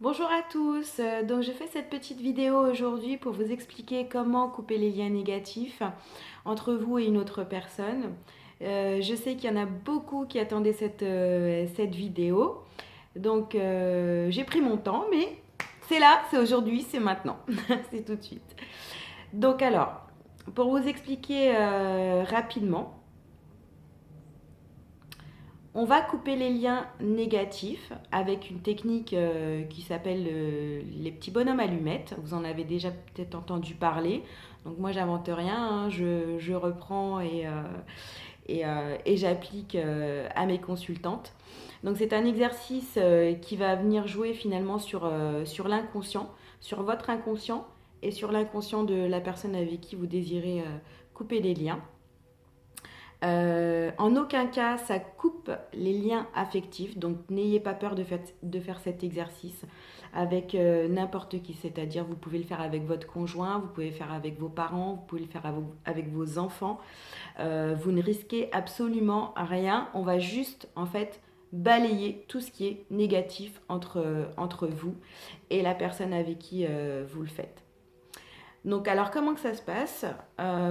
Bonjour à tous, donc je fais cette petite vidéo aujourd'hui pour vous expliquer comment couper les liens négatifs entre vous et une autre personne. Je sais qu'il y en a beaucoup qui attendaient cette vidéo, donc j'ai pris mon temps, mais c'est là, c'est aujourd'hui, c'est maintenant, c'est tout de suite. Donc alors, pour vous expliquer rapidement, on va couper les liens négatifs avec une technique qui s'appelle les petits bonhommes allumettes. Vous en avez déjà peut-être entendu parler. Donc moi, j'invente rien, hein. Je reprends et j'applique à mes consultantes. Donc c'est un exercice qui va venir jouer finalement sur l'inconscient, sur votre inconscient et sur l'inconscient de la personne avec qui vous désirez couper des liens. En aucun cas, ça coupe les liens affectifs, donc n'ayez pas peur de faire cet exercice avec n'importe qui, c'est-à-dire vous pouvez le faire avec votre conjoint, vous pouvez le faire avec vos parents, vous pouvez le faire avec vos enfants. Vous ne risquez absolument rien, on va juste en fait balayer tout ce qui est négatif entre vous et la personne avec qui vous le faites. Donc alors comment que ça se passe?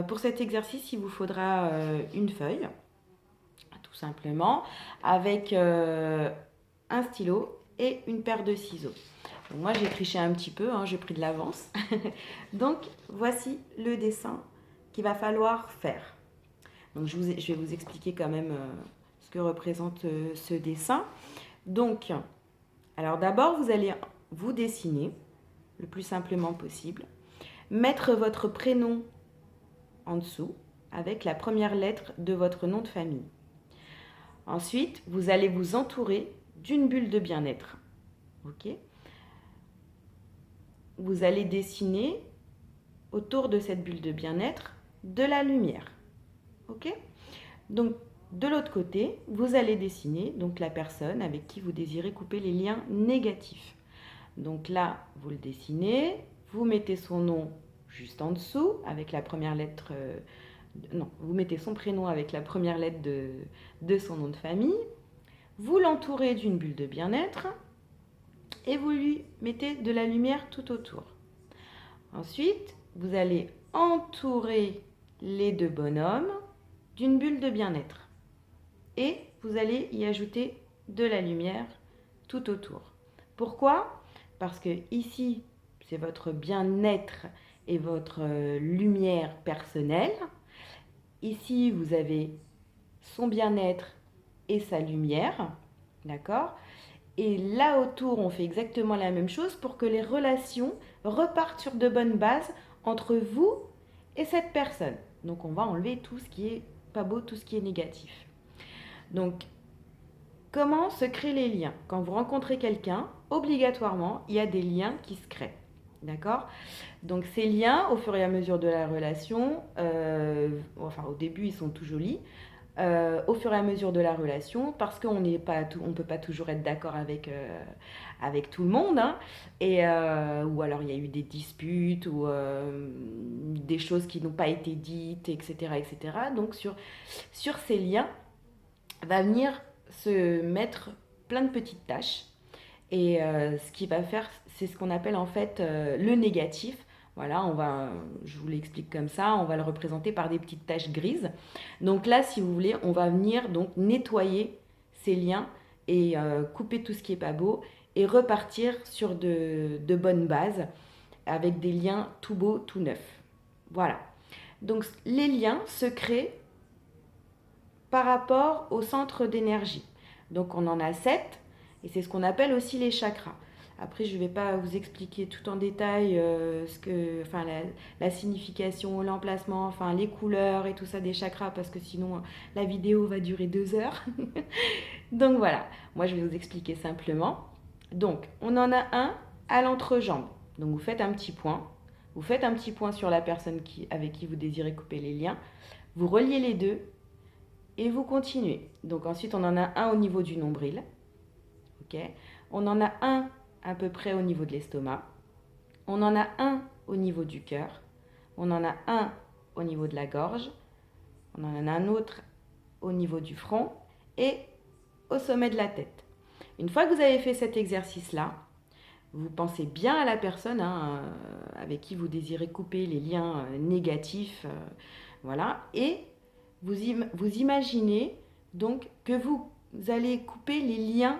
Pour cet exercice, il vous faudra une feuille tout simplement, avec un stylo et une paire de ciseaux. Donc moi j'ai triché un petit peu, hein, j'ai pris de l'avance. Donc voici le dessin qu'il va falloir faire. Donc je vais vous expliquer quand même ce que représente ce dessin. Donc, alors d'abord vous allez vous dessiner le plus simplement possible, mettre votre prénom en dessous avec la première lettre de votre nom de famille. Ensuite, vous allez vous entourer d'une bulle de bien-être. Ok. Vous allez dessiner autour de cette bulle de bien-être de la lumière. Ok. Donc, de l'autre côté, vous allez dessiner donc la personne avec qui vous désirez couper les liens négatifs. Donc là, vous le dessinez, vous mettez son nom juste en dessous avec la première lettre. Non, vous mettez son prénom avec la première lettre de son nom de famille. Vous l'entourez d'une bulle de bien-être et vous lui mettez de la lumière tout autour. Ensuite, vous allez entourer les deux bonhommes d'une bulle de bien-être et vous allez y ajouter de la lumière tout autour. Pourquoi? Parce que ici, c'est votre bien-être et votre lumière personnelle. Ici, vous avez son bien-être et sa lumière, d'accord? Et là autour, on fait exactement la même chose pour que les relations repartent sur de bonnes bases entre vous et cette personne. Donc on va enlever tout ce qui est pas beau, tout ce qui est négatif. Donc comment se créent les liens? Quand vous rencontrez quelqu'un, obligatoirement, il y a des liens qui se créent. D'accord? Donc ces liens, au fur et à mesure de la relation, enfin au début ils sont tout jolis, au fur et à mesure de la relation, parce qu'on ne peut pas toujours être d'accord avec tout le monde, hein, ou alors il y a eu des disputes, ou des choses qui n'ont pas été dites, etc. etc. Donc sur ces liens va venir se mettre plein de petites tâches. Et ce qui va faire, c'est ce qu'on appelle en fait le négatif. Voilà, je vous l'explique comme ça, on va le représenter par des petites taches grises. Donc là, si vous voulez, on va venir donc nettoyer ces liens et couper tout ce qui est pas beau et repartir sur de bonnes bases avec des liens tout beaux, tout neufs. Voilà. Donc les liens se créent par rapport au centre d'énergie. Donc on en a 7 et c'est ce qu'on appelle aussi les chakras. Après, je ne vais pas vous expliquer tout en détail la signification, l'emplacement, enfin, les couleurs et tout ça des chakras parce que sinon la vidéo va durer 2 heures. Donc voilà, moi je vais vous expliquer simplement. Donc on en a un à l'entrejambe. Donc vous faites un petit point. Vous faites un petit point sur la personne avec qui vous désirez couper les liens. Vous reliez les deux et vous continuez. Donc ensuite, on en a un au niveau du nombril. Ok. On en a un à peu près au niveau de l'estomac. On en a un au niveau du cœur. On en a un au niveau de la gorge. On en a un autre au niveau du front et au sommet de la tête. Une fois que vous avez fait cet exercice-là, vous pensez bien à la personne hein, avec qui vous désirez couper les liens négatifs, voilà, et vous imaginez donc que vous allez couper les liens,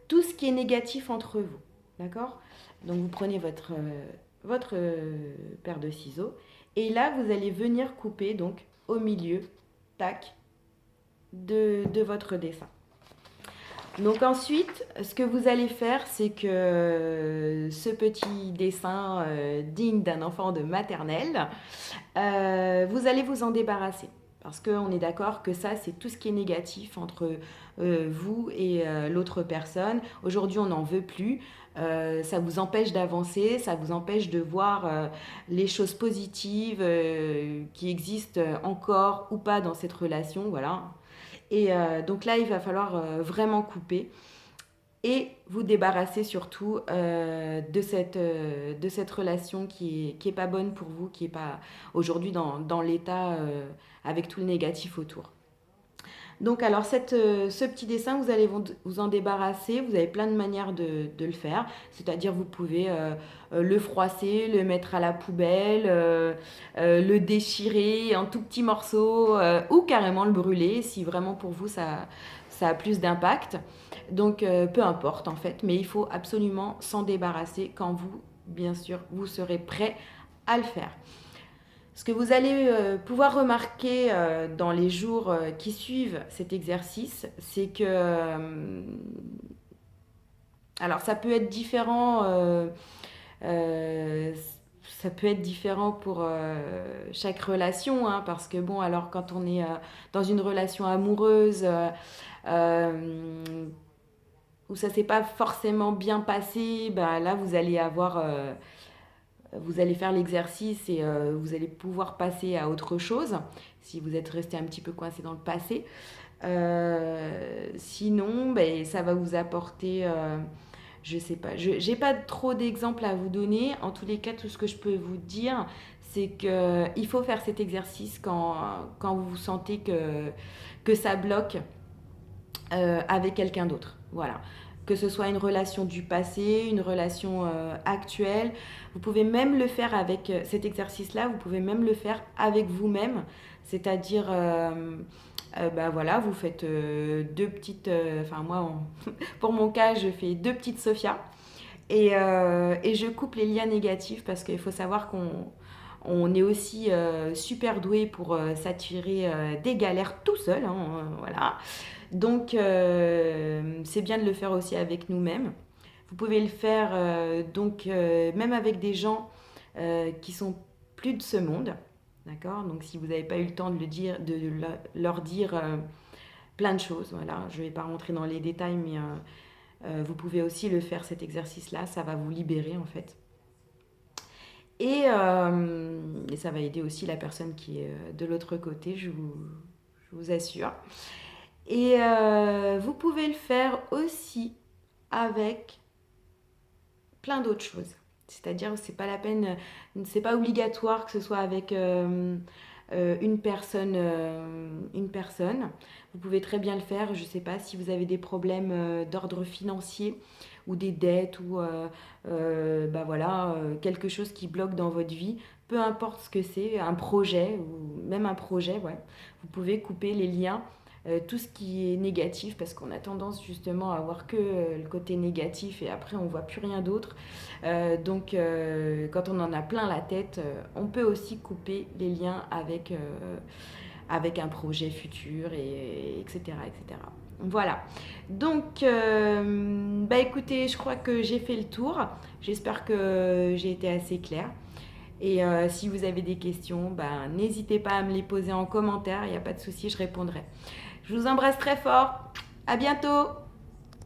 tout ce qui est négatif entre vous, d'accord? Donc vous prenez votre paire de ciseaux et là vous allez venir couper donc au milieu, tac, de votre dessin. Donc ensuite, ce que vous allez faire, c'est que ce petit dessin digne d'un enfant de maternelle, vous allez vous en débarrasser. Parce qu'on est d'accord que ça, c'est tout ce qui est négatif entre vous et l'autre personne. Aujourd'hui, on n'en veut plus. Ça vous empêche d'avancer, ça vous empêche de voir les choses positives qui existent encore ou pas dans cette relation. Voilà. Et donc là, il va falloir vraiment couper et vous débarrasser surtout de cette relation qui est pas bonne pour vous, qui est pas aujourd'hui dans l'état avec tout le négatif autour. Donc alors ce petit dessin, vous allez vous en débarrasser, vous avez plein de manières de le faire, c'est-à-dire vous pouvez le froisser, le mettre à la poubelle, le déchirer en tout petits morceaux ou carrément le brûler si vraiment pour vous ça a plus d'impact. Donc peu importe en fait, mais il faut absolument s'en débarrasser quand vous, bien sûr, vous serez prêt à le faire. Ce que vous allez pouvoir remarquer dans les jours qui suivent cet exercice, c'est que alors ça peut être différent, ça peut être différent pour chaque relation, hein, parce que bon, alors quand on est dans une relation amoureuse où ça s'est pas forcément bien passé, bah, là vous allez avoir vous allez faire l'exercice et vous allez pouvoir passer à autre chose si vous êtes resté un petit peu coincé dans le passé. Sinon, ben, ça va vous apporter, je sais pas, je n'ai pas trop d'exemples à vous donner. En tous les cas, tout ce que je peux vous dire, c'est qu'il faut faire cet exercice quand vous sentez que ça bloque avec quelqu'un d'autre. Voilà. Que ce soit une relation du passé, une relation actuelle. Vous pouvez même le faire avec cet exercice-là, vous pouvez même le faire avec vous-même. C'est-à-dire, bah voilà, vous faites deux petites... Enfin, moi, pour mon cas, je fais deux petites Sophia. Et je coupe les liens négatifs parce qu'il faut savoir qu'on est aussi super doué pour s'attirer des galères tout seul. Hein, voilà. Donc, c'est bien de le faire aussi avec nous-mêmes. Vous pouvez le faire donc même avec des gens qui sont plus de ce monde, d'accord. Donc, si vous n'avez pas eu le temps de leur dire plein de choses, voilà. Je ne vais pas rentrer dans les détails, mais vous pouvez aussi le faire cet exercice-là. Ça va vous libérer en fait. Et ça va aider aussi la personne qui est de l'autre côté, je vous assure. Et vous pouvez le faire aussi avec plein d'autres choses. C'est-à-dire, c'est pas la peine, c'est pas obligatoire que ce soit avec une personne. Vous pouvez très bien le faire. Je sais pas si vous avez des problèmes d'ordre financier ou des dettes ou bah voilà, quelque chose qui bloque dans votre vie. Peu importe ce que c'est, un projet ou même un projet, ouais. Vous pouvez couper les liens tout ce qui est négatif parce qu'on a tendance justement à voir que le côté négatif et après on voit plus rien d'autre. Donc quand on en a plein la tête, on peut aussi couper les liens avec un projet futur et etc. etc. Voilà. Donc bah écoutez, je crois que j'ai fait le tour. J'espère que j'ai été assez claire. Et si vous avez des questions, bah, n'hésitez pas à me les poser en commentaire, il n'y a pas de souci, je répondrai. Je vous embrasse très fort. À bientôt.